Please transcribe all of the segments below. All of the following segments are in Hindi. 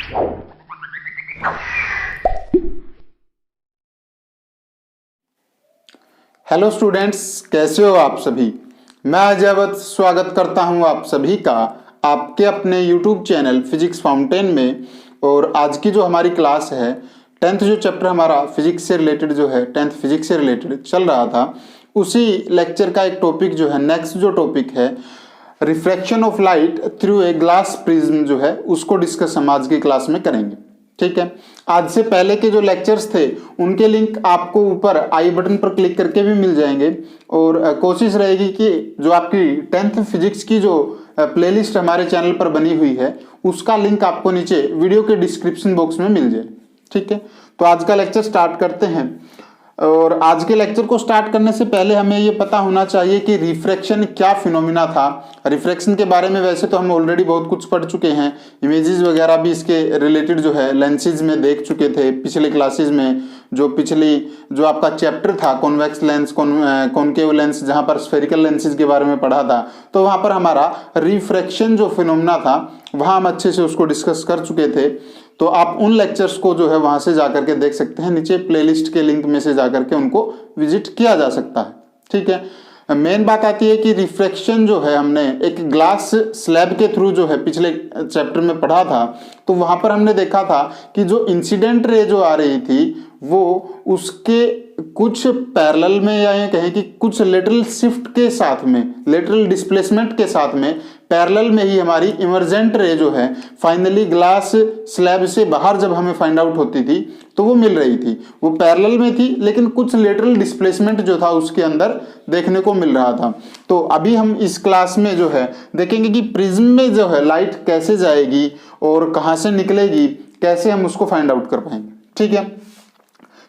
हेलो स्टूडेंट्स, कैसे हो आप सभी। मैं अजय वत्स स्वागत करता हूं आप सभी का आपके अपने यूट्यूब चैनल फिजिक्स फाउंटेन में। और आज की जो हमारी क्लास है, 10th जो चैप्टर हमारा फिजिक्स से रिलेटेड जो है, 10th फिजिक्स से रिलेटेड चल रहा था, उसी लेक्चर का एक टॉपिक जो है, नेक्स्ट जो टॉपिक है refraction of light through a glass prism जो है, उसको डिस्कस हम आज की क्लास में करेंगे। ठीक है, आज से पहले के जो लेक्चर्स थे उनके लिंक आपको ऊपर आई बटन पर क्लिक करके भी मिल जाएंगे। और कोशिश रहेगी कि जो आपकी 10th फिजिक्स की जो प्लेलिस्ट हमारे चैनल पर बनी हुई है उसका लिंक आपको नीचे वीडियो के डिस्क्रिप्शन बॉक्स में मिल जाए। ठीक है, तो आज का लेक्चर स्टार्ट करते हैं। और आज के लेक्चर को स्टार्ट करने से पहले हमें ये पता होना चाहिए कि रिफ्रैक्शन क्या फिनोमिना था। रिफ्रैक्शन के बारे में वैसे तो हम ऑलरेडी बहुत कुछ पढ़ चुके हैं, इमेजेस वगैरह भी इसके रिलेटेड जो है लेंसेज में देख चुके थे पिछले क्लासेस में। जो आपका चैप्टर था कॉन्वेक्स लेंस, कॉनकेव लेंस, जहां पर स्फेरिकल लेंसेज के बारे में पढ़ा था, तो वहां पर हमारा रिफ्रैक्शन जो फिनोमिना था वहां हम अच्छे से उसको डिस्कस कर चुके थे। तो आप उन लेक्चर्स को जो है वहां से जाकर के देख सकते हैं, नीचे प्लेलिस्ट के लिंक में से जाकर के उनको विजिट किया जा सकता है। ठीक है, मेन बात आती है कि रिफ्रैक्शन जो है हमने एक ग्लास स्लैब के थ्रू जो है पिछले चैप्टर में पढ़ा था, तो वहां पर हमने देखा था कि जो इंसिडेंट रे जो आ रही थी वो उसके कुछ पैरेलल में, या ये कहें कि कुछ लेटरल शिफ्ट के साथ में, लेटरल डिस्प्लेसमेंट के साथ में पैरेलल में ही हमारी इमर्जेंट रे जो है फाइनली ग्लास स्लैब से बाहर जब हमें फाइंड आउट होती थी तो वो मिल रही थी। वो पैरेलल में थी लेकिन कुछ लेटरल डिस्प्लेसमेंट जो था उसके अंदर देखने को मिल रहा था। तो अभी हम इस क्लास में जो है देखेंगे कि प्रिज्म में जो है लाइट कैसे जाएगी और कहाँ से निकलेगी, कैसे हम उसको फाइंड आउट कर पाएंगे। ठीक है,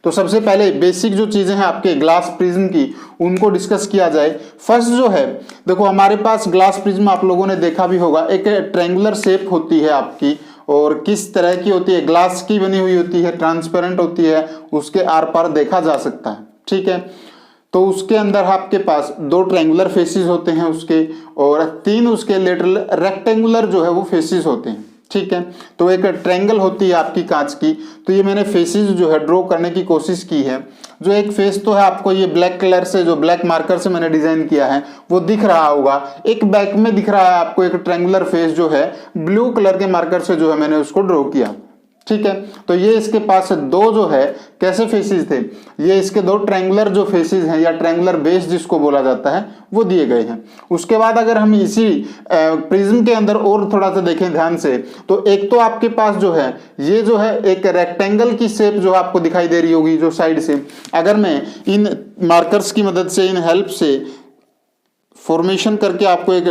तो सबसे पहले बेसिक जो चीजें हैं आपके ग्लास प्रिज्म की उनको डिस्कस किया जाए। फर्स्ट जो है, देखो हमारे पास ग्लास प्रिज्म आप लोगों ने देखा भी होगा, एक ट्रायंगुलर शेप होती है आपकी, और किस तरह की होती है, ग्लास की बनी हुई होती है, ट्रांसपेरेंट होती है, उसके आर पार देखा जा सकता है। ठीक है, तो उसके अंदर आपके पास 2 ट्रायंगुलर फेसेस होते हैं उसके, और 3 उसके लेटरल रेक्टेंगुलर जो है वो फेसेस होते हैं। ठीक है, तो एक ट्रायंगल होती है आपकी कांच की, तो ये मैंने फेसेस जो है ड्रॉ करने की कोशिश की है। जो एक फेस तो है आपको ये ब्लैक कलर से, जो ब्लैक मार्कर से मैंने डिजाइन किया है वो दिख रहा होगा। एक बैक में दिख रहा है आपको एक ट्रायंगुलर फेस जो है ब्लू कलर के मार्कर से जो है मैंने उसको ड्रॉ किया। ठीक है, तो ये इसके पास 2 जो है कैसे फेसेस थे, ये इसके 2 ट्रायंगुलर जो फेसेस हैं या ट्रायंगुलर बेस जिसको बोला जाता है वो दिए गए हैं। उसके बाद अगर हम इसी प्रिज्म के अंदर और थोड़ा सा देखें ध्यान से, तो एक तो आपके पास जो है ये जो है एक रेक्टेंगल की शेप जो आपको दिखाई दे रही होगी जो साइड से, अगर मैं इन मार्कर्स की मदद से, इन हेल्प से फॉर्मेशन करके आपको एक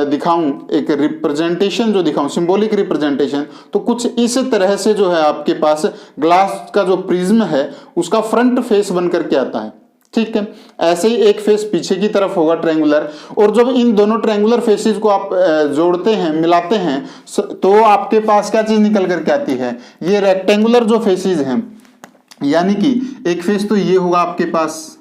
दिखाऊं, एक रिप्रेजेंटेशन जो दिखाऊं, सिंबॉलिक रिप्रेजेंटेशन, तो कुछ इस तरह से जो है आपके पास ग्लास का जो प्रिज्म है उसका फ्रंट फेस बन करके आता है। ठीक है, ऐसे ही एक फेस पीछे की तरफ होगा ट्रायंगुलर, और जब इन दोनों ट्रायंगुलर फेसेस को आप जोड़ते हैं, मिलाते हैं, तो आपके पास क्या चीज निकल करके आती है, ये रेक्टेंगुलर जो फेसेस हैं। यानी कि एक फेस तो ये होगा आपके पास,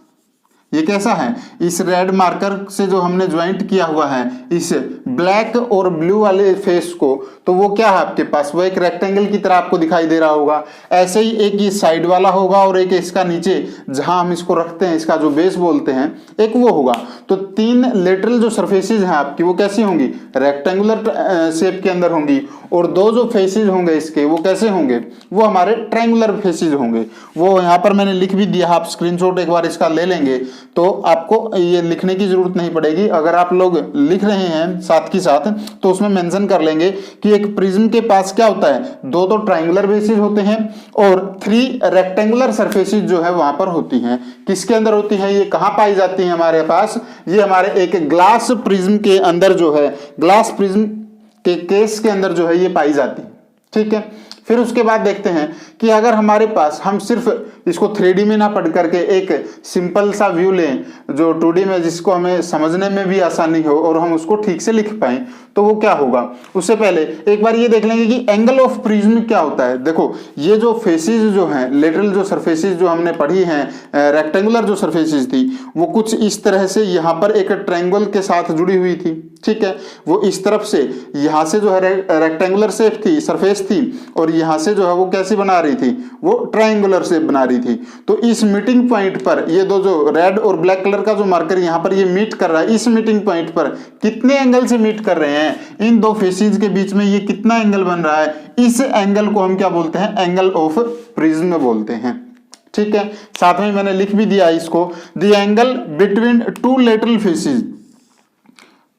ये कैसा है, इस रेड मार्कर से जो हमने ज्वाइंट किया हुआ है इस ब्लैक और ब्लू वाले फेस को, तो वो क्या है आपके पास, वो एक रेक्टेंगल की तरह आपको दिखाई दे रहा होगा। ऐसे ही एक ये साइड वाला होगा और एक इसका नीचे जहां हम इसको रखते हैं, इसका जो बेस बोलते हैं, एक वो होगा। तो 3 लेटरल जो सरफेसेज हैं आपकी वो कैसी होंगी, रेक्टेंगुलर शेप के अंदर होंगी, और 2 जो फेसेज होंगे इसके वो कैसे होंगे, वो हमारे ट्रायंगुलर फेसेज होंगे। वो यहाँ पर मैंने लिख भी दिया, आप स्क्रीनशॉट एक बार इसका ले लेंगे तो आपको ये लिखने की जरूरत नहीं पड़ेगी। अगर आप लोग लिख रहे हैं साथ की साथ तो उसमें मेंशन कर लेंगे कि एक प्रिज्म के पास क्या होता है, 2 तो ट्रायंगुलर बेसिस होते हैं और 3 रेक्टेंगुलर सरफेसेस जो है वहां पर होती हैं। किसके अंदर होती हैं, ये कहां पाई जाती हैं हमारे पास, ये हमारे एक ग्लास प्रिज्म के अंदर जो है, ग्लास प्रिज्म के केस के अंदर जो है ये पाई जाती है। ठीक है, फिर उसके बाद देखते हैं कि अगर हमारे पास हम सिर्फ इसको 3D में ना पढ़ करके एक सिंपल सा व्यू लें जो 2D में, जिसको हमें समझने में भी आसानी हो और हम उसको ठीक से लिख पाएं, तो वो क्या होगा। उससे पहले एक बार ये देख लेंगे कि एंगल ऑफ प्रिज्म क्या होता है। देखो ये जो फेसेस जो हैं, लेटरल जो सरफेसेस जो हमने पढ़ी हैं, रेक्टेंगुलर जो सरफेसेस थी, वो कुछ इस तरह से यहाँ पर एक ट्रायंगल के साथ जुड़ी हुई थी। ठीक है, वो इस तरफ से यहाँ से जो है रेक्टेंगुलर शेप थी, सरफेस थी, और यहाँ से जो है वो कैसी बना रही थी, वो ट्रायंगुलर शेप बना रही थी। तो इस मीटिंग पॉइंट पर ये दो जो रेड और ब्लैक कलर का जो मार्कर यहाँ पर ये मीट कर रहा है, इस मीटिंग पॉइंट पर कितने एंगल से मीट कर रहे हैं, इन दो फेसेस के बीच में ये कितना एंगल बन रहा है, इस एंगल को हम क्या बोलते हैं, एंगल ऑफ प्रिज्म बोलते हैं। ठीक है, साथ में मैंने लिख भी दिया इसको, the angle between two lateral faces,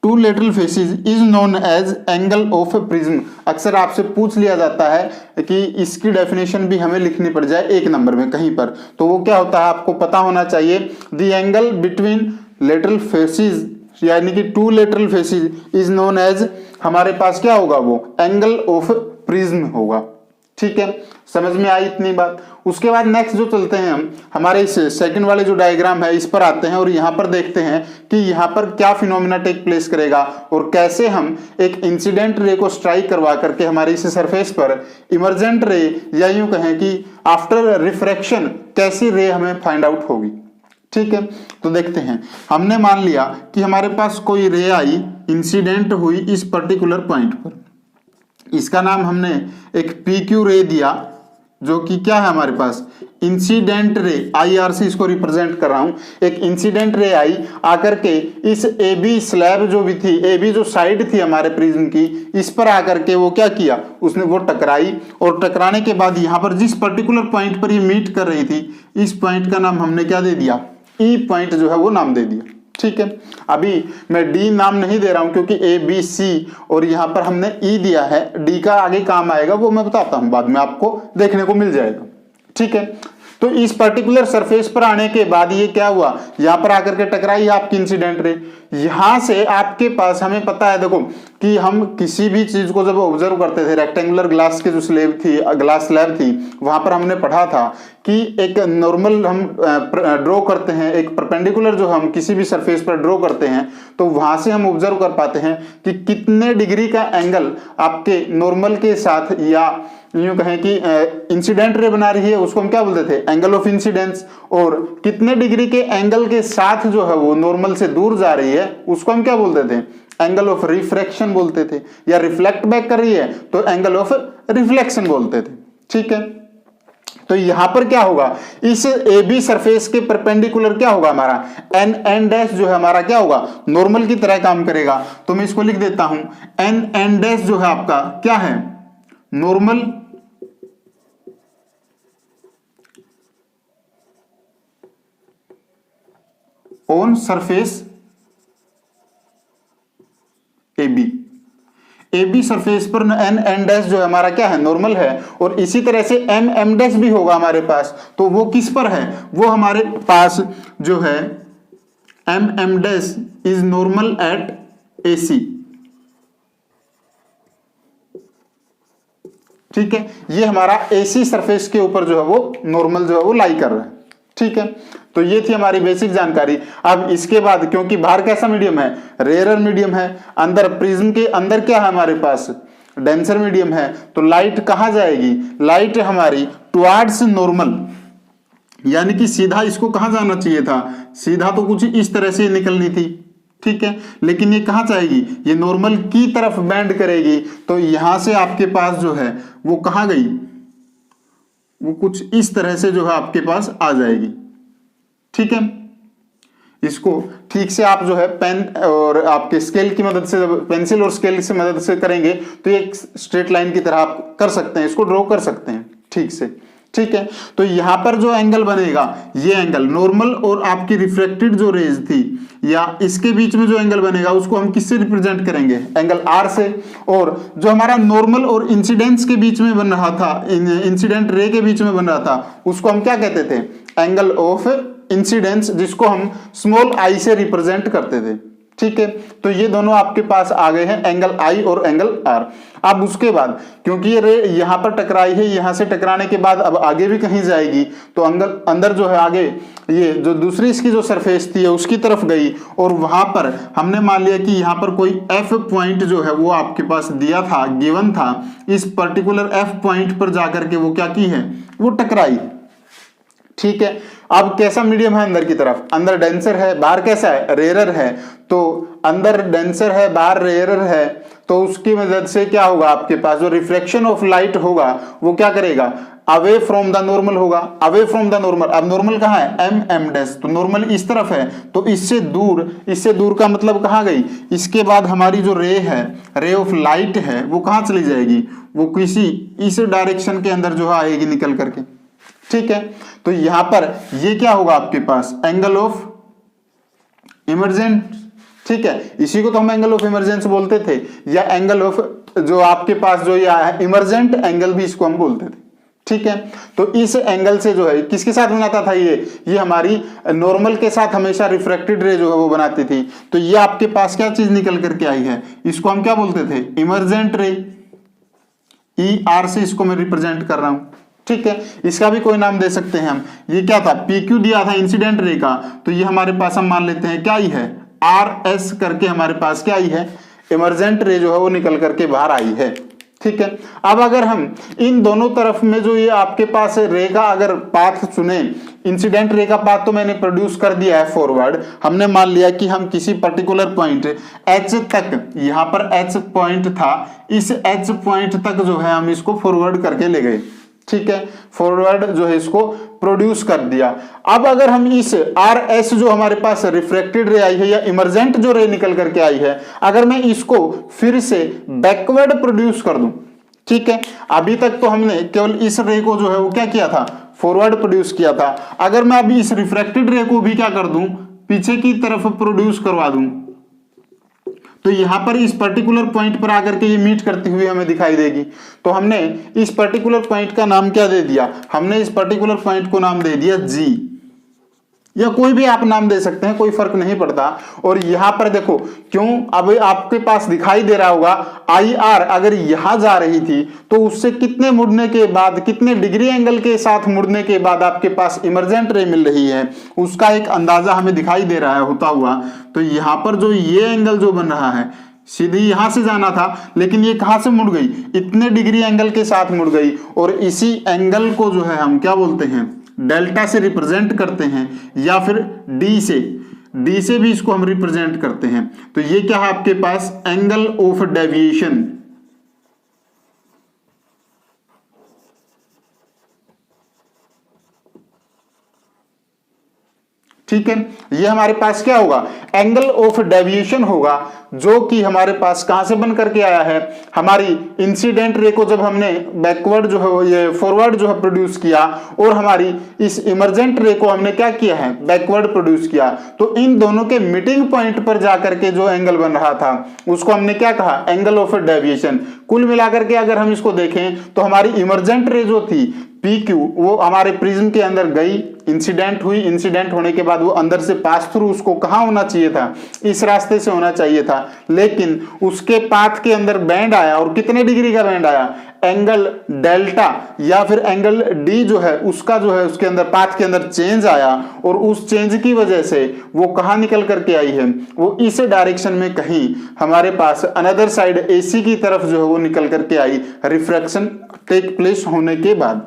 two lateral faces is known as angle of prism. अक्सर आपसे पूछ लिया जाता है कि इसकी डेफिनेशन भी हमें लिखनी पड़ जाए एक नंबर में कहीं पर, तो वो क्या होता है आपको पता होना चाहिए। The angle between lateral faces यानी कि two lateral faces is known as, हमारे पास क्या होगा, वो एंगल ऑफ प्रिज्म होगा। ठीक है, समझ में आई इतनी बात। उसके बाद नेक्स्ट जो चलते हैं हम हमारे इस सेकंड वाले जो डायग्राम है इस पर आते हैं और यहाँ पर देखते हैं कि यहाँ पर क्या फिनोमिना टेक प्लेस करेगा और कैसे हम एक इंसिडेंट रे को स्ट्राइक करवा करके हमारे इस सरफेस पर इमर्जेंट रे या यूं कहें कि आफ्टर रिफ्रैक्शन कैसी रे हमें फाइंड आउट होगी। ठीक है, तो देखते हैं। हमने मान लिया कि हमारे पास कोई रे आई, इंसिडेंट हुई इस पर्टिकुलर पॉइंट पर, इसका नाम हमने एक PQ रे दिया, जो कि क्या है हमारे पास इंसिडेंट रे, IR से इसको रिप्रेजेंट कर रहा हूं। एक इंसिडेंट रे आई आकर के इस AB स्लैब जो भी थी, AB जो साइड थी हमारे प्रिज्म की, इस पर आकर के वो क्या किया, उसने वो टकराई, और टकराने के बाद यहाँ पर जिस पर्टिकुलर पॉइंट पर ये मीट कर रही थी, इस पॉइंट का नाम हमने क्या दे दिया, E पॉइंट जो है वो नाम दे दिया। ठीक है, अभी मैं D नाम नहीं दे रहा हूं क्योंकि ABC और यहां पर हमने E दिया है, D का आगे काम आएगा, वो मैं बताता हूं बाद में, आपको देखने को मिल जाएगा। ठीक है, तो इस पर्टिकुलर सरफेस पर आने के बाद ये क्या हुआ, यहां पर आकर के टकराई आपकी इंसिडेंट रे। यहां से आपके पास, हमें पता है देखो कि हम किसी भी चीज को जब ऑब्जर्व करते थे, रेक्टेंगुलर ग्लास की जो स्लैब थी, ग्लास स्लैब थी, वहां पर हमने पढ़ा था कि एक नॉर्मल हम ड्रॉ करते हैं, एक परपेंडिकुलर जो हम किसी भी सरफेस पर ड्रॉ करते हैं, तो वहां से हम ऑब्जर्व कर पाते हैं कि कितने डिग्री का एंगल आपके नॉर्मल के साथ, या यूं कहें कि इंसिडेंट रे बना रही है, उसको हम क्या बोलते थे, एंगल ऑफ इंसिडेंस, और कितने डिग्री के एंगल के साथ जो है वो नॉर्मल से दूर जा रही है, उसको हम क्या बोलते थे, एंगल ऑफ रिफ्रैक्शन बोलते थे, या रिफ्लेक्ट बैक कर रही है तो एंगल ऑफ रिफ्लेक्शन बोलते थे। ठीक है, तो यहां पर क्या होगा, इस AB सरफेस के परपेंडिकुलर क्या होगा, हमारा n डैश जो है हमारा क्या होगा, नॉर्मल की तरह काम करेगा। तो मैं इसको लिख देता हूं, n डैश जो है आपका क्या है, normal on surface AB surface पर n डैश जो है हमारा क्या है, नॉर्मल है, और इसी तरह से m डैश भी होगा हमारे पास। तो वो किस पर है, वो हमारे पास जो है m dash is normal at AC। ठीक है, ये हमारा AC सरफेस के ऊपर जो है वो नॉर्मल जो है वो लाई कर रहा है। ठीक है, तो ये थी हमारी बेसिक जानकारी। अब इसके बाद, क्योंकि बाहर कैसा मीडियम है, रेयर मीडियम है, अंदर प्रिज्म के अंदर क्या है हमारे पास, डेंसर मीडियम है, तो लाइट कहां जाएगी, लाइट हमारी टुवर्ड्स नॉर्मल, यानी कि सीधा इसको कहां जाना चाहिए था, सीधा तो कुछ इस तरह से निकलनी थी। ठीक है, लेकिन ये कहां जाएगी, ये नॉर्मल की तरफ बेंड करेगी, तो यहां से आपके पास जो है वो कहां गई, वो कुछ इस तरह से जो है आपके पास आ जाएगी। ठीक है, इसको ठीक से आप जो है पेन और आपके स्केल की मदद से, पेंसिल और स्केल की मदद से करेंगे तो एक स्ट्रेट लाइन की तरह आप कर सकते हैं, इसको ड्रॉ कर सकते हैं ठीक से। ठीक है, तो यहां पर जो एंगल बनेगा, ये एंगल नॉर्मल और आपकी रिफ्लेक्टेड जो रेज थी या इसके बीच में जो एंगल बनेगा उसको हम किससे रिप्रेजेंट करेंगे, एंगल R से। और जो हमारा नॉर्मल और इंसिडेंस के बीच में बन रहा था, इंसिडेंट रे के बीच में बन रहा था, उसको हम क्या कहते थे, एंगल ऑफ इंसिडेंस, जिसको हम स्मॉल I से रिप्रेजेंट करते थे। ठीक है, तो ये दोनों आपके पास आ गए हैं, एंगल I और एंगल R। अब उसके बाद क्योंकि ये रे यहां पर टकराई है, यहां से टकराने के बाद अब आगे भी कहीं जाएगी, तो अंदर जो है आगे ये जो दूसरी इसकी जो सरफेस थी उसकी तरफ गई, और वहां पर हमने मान लिया कि यहां पर कोई F पॉइंट जो है वो आपके पास दिया था, गिवन था, इस पर्टिकुलर F पॉइंट पर जाकर के वो क्या की है, वो टकराई। ठीक है। अब कैसा मीडियम है अंदर की तरफ, अंदर डेंसर है, बाहर कैसा है, रेयरर है। तो अंदर डेंसर है, बाहर रेयरर है, तो उसकी मदद से क्या होगा, आपके पास जो रिफ्लेक्शन ऑफ लाइट होगा वो क्या करेगा, अवे फ्रॉम द नॉर्मल होगा, अवे फ्रॉम द नॉर्मल। अब नॉर्मल कहाँ है, एम डैश, तो नॉर्मल इस तरफ है, तो इससे दूर का मतलब कहाँ गई, इसके बाद हमारी जो रे है, रे ऑफ लाइट है, वो कहाँ चली जाएगी, वो किसी इस डायरेक्शन के अंदर जो है आएगी निकल करके। ठीक है, तो यहां पर ये क्या होगा आपके पास, एंगल ऑफ इमर्जेंस। ठीक है, इसी को तो हम एंगल ऑफ इमर्जेंस बोलते थे, या एंगल ऑफ जो आपके पास जो ये है इमर्जेंट एंगल भी इसको हम बोलते थे। ठीक है, तो इस एंगल से जो है किसके साथ बनाता था, ये हमारी नॉर्मल के साथ हमेशा रिफ्रैक्टेड रे जो है वो बनाती थी। तो ये आपके पास क्या चीज निकल करके आई है, इसको हम क्या बोलते थे, इमर्जेंट रे। ई आर से इसको मैं रिप्रेजेंट कर रहा हूं। ठीक है, इसका भी कोई नाम दे सकते हैं हम। ये क्या था, पी क्यू दिया था इंसिडेंट रे का, तो ये हमारे पास हम मान लेते हैं क्या ही है, आर एस करके हमारे पास क्या ही है, इमर्जेंट रे जो है वो निकल करके बाहर आई है। ठीक है, अब अगर हम इन दोनों तरफ में जो ये आपके पास रे का अगर पाथ चुने, इंसिडेंट रे का पाथ तो मैंने प्रोड्यूस कर दिया है फॉरवर्ड, हमने मान लिया कि हम किसी पर्टिकुलर पॉइंट एच तक, यहां पर एच पॉइंट था, इस एच पॉइंट तक जो है हम इसको फॉरवर्ड करके ले गए। ठीक है, फॉरवर्ड जो है इसको प्रोड्यूस कर दिया। अब अगर हम इस आर एस जो हमारे पास रिफ्रैक्टेड रे आई है या इमर्जेंट जो रे निकल करके आई है, अगर मैं इसको फिर से बैकवर्ड प्रोड्यूस कर दूं, ठीक है, अभी तक तो हमने केवल इस रे को जो है वो क्या किया था, फॉरवर्ड प्रोड्यूस किया था। अगर मैं अभी इस रिफ्रैक्टेड रे को भी क्या कर दूं, पीछे की तरफ प्रोड्यूस करवा दूं, तो यहां पर इस पर्टिकुलर पॉइंट पर आकर के ये मीट करती हुई हमें दिखाई देगी। तो हमने इस पर्टिकुलर पॉइंट का नाम क्या दे दिया, हमने इस पर्टिकुलर पॉइंट को नाम दे दिया जी, या कोई भी आप नाम दे सकते हैं, कोई फर्क नहीं पड़ता। और यहां पर देखो क्यों, अब आपके पास दिखाई दे रहा होगा आई आर अगर यहां जा रही थी तो उससे कितने मुड़ने के बाद, कितने डिग्री एंगल के साथ मुड़ने के बाद आपके पास इमर्जेंट रे मिल रही है, उसका एक अंदाजा हमें दिखाई दे रहा है होता हुआ। तो यहां पर जो ये एंगल जो बन रहा है, सीधी यहां से जाना था, लेकिन ये कहां से मुड़ गई, इतने डिग्री एंगल के साथ मुड़ गई। और इसी एंगल को जो है हम क्या बोलते हैं, डेल्टा से रिप्रेजेंट करते हैं, या फिर डी से भी इसको हम रिप्रेजेंट करते हैं। तो ये क्या है आपके पास, एंगल ऑफ डेविएशन। ठीक है, ये हमारे पास क्या होगा, एंगल ऑफ डेविएशन होगा, जो कि हमारे पास कहां से बन करके आया है, हमारी इंसिडेंट रे को जब हमने बैकवर्ड जो है ये फॉरवर्ड जो है प्रोड्यूस किया, और हमारी इस इमर्जेंट रे को हमने क्या किया है, बैकवर्ड प्रोड्यूस किया। तो इन दोनों के मीटिंग पॉइंट पर जाकर के जो एंगल बन रहा था उसको हमने क्या कहा, एंगल ऑफ डेविएशन। कुल मिलाकर के अगर हम इसको देखें तो हमारी इमर्जेंट रे जो थी पी क्यू, वो हमारे प्रिज्म के अंदर गई, इंसिडेंट हुई, इंसिडेंट होने के बाद वो अंदर से पास थ्रू, उसको कहाँ होना चाहिए था, इस रास्ते से होना चाहिए था, लेकिन उसके पाथ के अंदर बैंड आया, और कितने डिग्री का बैंड आया, एंगल डेल्टा या फिर एंगल डी जो है उसका जो है उसके अंदर पाथ के अंदर चेंज आया, और उस चेंज की वजह से वो कहाँ निकल करके आई है, वो इस डायरेक्शन में कहीं हमारे पास अनदर साइड एसी की तरफ जो है वो निकल करके आई, रिफ्रैक्शन टेक प्लेस होने के बाद।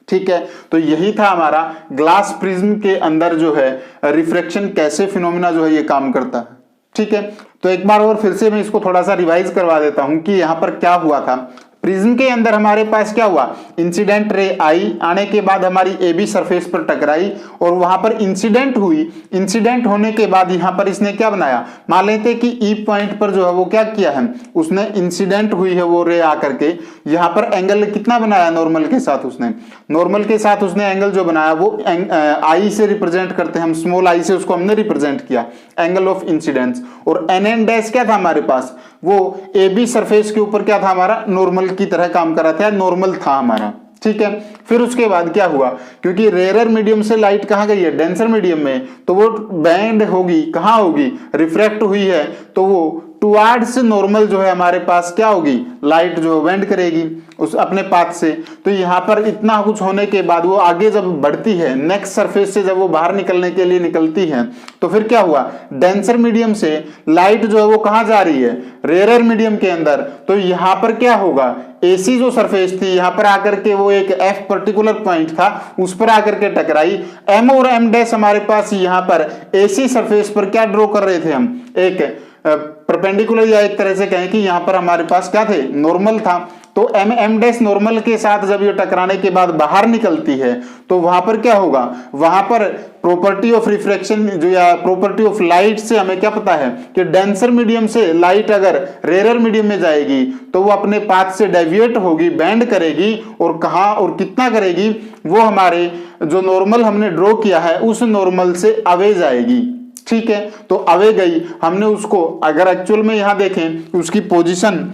ठीक है, तो यही था हमारा ग्लास प्रिज्म के अंदर जो है रिफ्रैक्शन कैसे फिनोमिना जो है ये काम करता है। ठीक है, तो एक बार और फिर से मैं इसको थोड़ा सा रिवाइज करवा देता हूं कि यहां पर क्या हुआ था। प्रिज्म के अंदर हमारे पास क्या हुआ, इंसिडेंट रे आई, आने के बाद हमारी ए बी सरफेस पर टकराई और वहां पर इंसिडेंट हुई। इंसिडेंट होने के बाद यहां पर इसने क्या बनाया, मान लेते कि ई पॉइंट पर जो है वो क्या किया है, उसने इंसिडेंट हुई है वो रे आकर के यहां पर एंगल कितना बनाया, नॉर्मल के साथ उसने, नॉर्मल के साथ उसने एंगल जो बनाया वो आई से रिप्रेजेंट करते हैं हम, स्मॉल आई से उसको हमने रिप्रेजेंट किया, एंगल ऑफ इंसिडेंस। और एन एन डैश क्या था हमारे पास, वो ए बी सरफेस के ऊपर क्या था हमारा, नॉर्मल की तरह काम कर रहा था, नॉर्मल था हमारा। ठीक है, फिर उसके बाद क्या हुआ, क्योंकि रेयर मीडियम से लाइट कहां गई है, डेंसर मीडियम में, तो वो बैंड होगी, कहां होगी, रिफ्रैक्ट हुई है, तो वो टुवार्ड्स नॉर्मल जो है हमारे पास क्या होगी, लाइट जो बेंड करेगी उस अपने पाथ से। तो यहाँ पर इतना कुछ होने के बाद वो आगे जब बढ़ती है, नेक्स्ट सरफेस से जब वो बाहर निकलने के लिए निकलती है, तो फिर क्या हुआ, डेंसर मीडियम से लाइट जो है वो कहाँ जा रही है, रेयर मीडियम के अंदर। तो यहाँ पर क्या होगा, एसी जो सरफेस थी यहाँ पर आकर के वो एक एफ पर्टिकुलर पॉइंट था उस पर आकर के टकराई। एम और एम डैश हमारे पास यहाँ पर एसी सरफेस पर क्या ड्रॉ कर रहे थे हम, एक परपेंडिकुलर, या एक तरह से कहें कि यहाँ पर हमारे पास क्या थे, नॉर्मल था। तो एम एम डैश नॉर्मल के साथ जब ये टकराने के बाद बाहर निकलती है तो वहां पर क्या होगा, वहां पर प्रॉपर्टी ऑफ रिफ्रैक्शन जो या प्रॉपर्टी ऑफ लाइट से हमें क्या पता है कि डेंसर मीडियम से लाइट अगर रेयर मीडियम में जाएगी तो वो अपने पाथ से डेविएट होगी, बेंड करेगी, और कहां और कितना करेगी, वो हमारे जो नॉर्मल हमने ड्रॉ किया है उस नॉर्मल से अवे जाएगी। ठीक है, तो अवे गई, हमने उसको अगर एक्चुअल में यहां देखें उसकी पोजीशन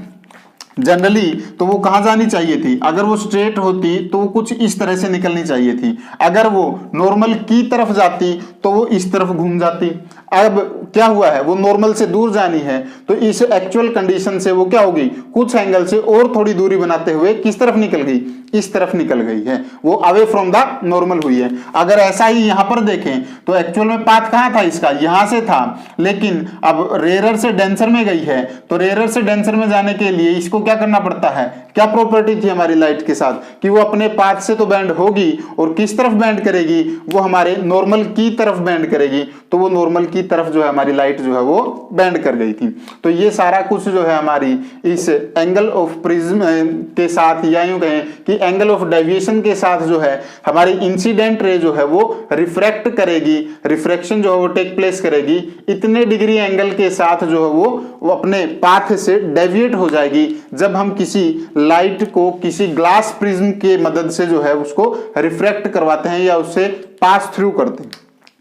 जनरली तो वो कहां जानी चाहिए थी, अगर वो स्ट्रेट होती तो वो कुछ इस तरह से निकलनी चाहिए थी, अगर वो नॉर्मल की तरफ जाती तो वो इस तरफ घूम जाती। अब क्या हुआ है, वो नॉर्मल से दूर जानी है तो इस एक्चुअल कंडीशन से वो क्या होगी, कुछ एंगल से और थोड़ी दूरी बनाते हुए किस तरफ निकल गई, इस तरफ निकल गई है, वो अवे फ्रॉम द नॉर्मल हुई है। अगर ऐसा ही यहां पर देखें तो एक्चुअल में पाथ कहां था इसका, यहां से था, लेकिन अब रेयर से डेंसर में गई है तो रेयर से डेंसर में जाने के लिए इसको क्या करना पड़ता है, क्या प्रॉपर्टी थी हमारी लाइट के साथ कि वो अपने पाथ से तो बैंड होगी और किस तरफ बैंड करेगी, वो हमारे नॉर्मल की तरफ बैंड करेगी। तो वो नॉर्मल की तरफ जो है हमारी लाइट जो है वो बैंड कर गई थी। तो ये सारा कुछ जो है हमारी इस एंगल ऑफ प्रिज्म के साथ, या यूं कहें कि एंगल ऑफ डेविएशन के साथ जो है हमारी इंसिडेंट रे जो है वो रिफ्रैक्ट करेगी, रिफ्रैक्शन जो है वो टेक प्लेस करेगी, इतने डिग्री एंगल के साथ जो है वो अपने पाथ से डेविएट हो जाएगी जब हम किसी लाइट को किसी ग्लास प्रिज्म के मदद से जो है उसको रिफ्रैक्ट करवाते हैं या उससे पास थ्रू करते हैं।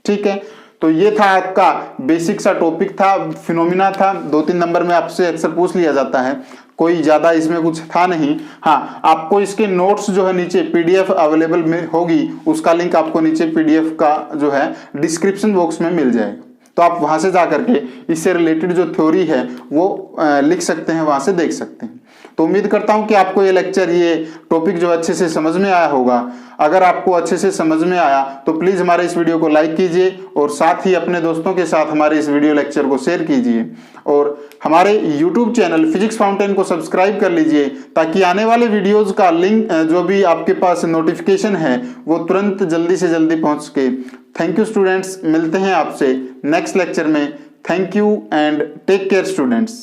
ठीक है, तो ये था आपका बेसिक सा टॉपिक था, फिनोमिना था, 2-3 नंबर में आपसे अक्सर पूछ लिया जाता है, कोई ज्यादा इसमें कुछ था नहीं। हाँ, आपको इसके नोट्स जो है नीचे पीडीएफ अवेलेबल में होगी, उसका लिंक आपको नीचे पीडीएफ का जो है डिस्क्रिप्शन बॉक्स में मिल जाएगा, तो आप वहां से जाकर के इससे रिलेटेड जो थ्योरी है वो लिख सकते हैं, वहां से देख सकते हैं। तो उम्मीद करता हूं कि आपको ये लेक्चर, ये टॉपिक जो अच्छे से समझ में आया होगा। अगर आपको अच्छे से समझ में आया तो प्लीज हमारे इस वीडियो को लाइक कीजिए और साथ ही अपने दोस्तों के साथ हमारे इस वीडियो लेक्चर को शेयर कीजिए, और हमारे यूट्यूब चैनल फिजिक्स फाउंटेन को सब्सक्राइब कर लीजिए ताकि आने वाले वीडियोज का लिंक जो भी आपके पास नोटिफिकेशन है वो तुरंत जल्दी से जल्दी पहुंच सके। थैंक यू स्टूडेंट्स, मिलते हैं आपसे नेक्स्ट लेक्चर में। Thank you and take care students.